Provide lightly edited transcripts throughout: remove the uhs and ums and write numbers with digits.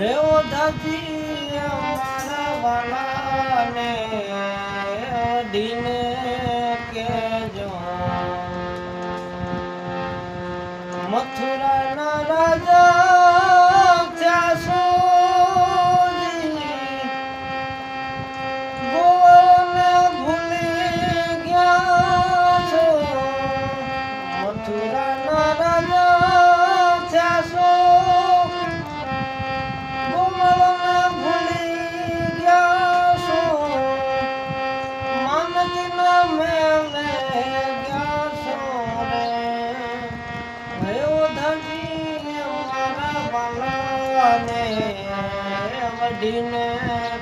રે ઓધાજી અમારા વાલાને દીને કેજો મથુરાના રાજા થયા સોજી ગોવળને ભૂલી ગયા છો મથુરાના રાજા થયા છો ગોવળને ભૂલી ગયા છો માનજીના મેલે ગયા છો રે ઓધાજી અમારા વાલાને વડીને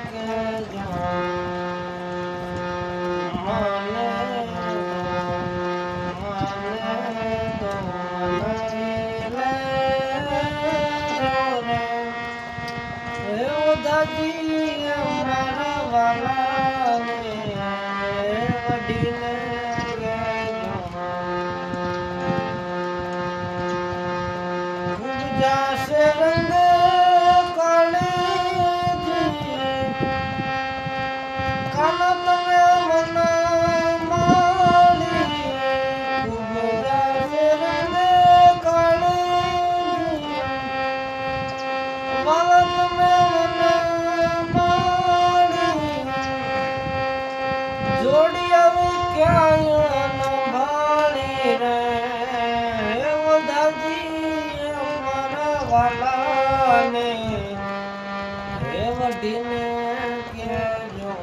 કેજો દાદી અમારા વાલાને વડીને કેજો ખૂબ જાશે રંગ કાળીજી કાના તમે મને માળી ખૂબ જાશે રંગ કાળીજી વાલા તમે જોડી આવી ક્યાંય સંભાળી રે ઓધાજી અમારા વાલાને રે વડીને કેજો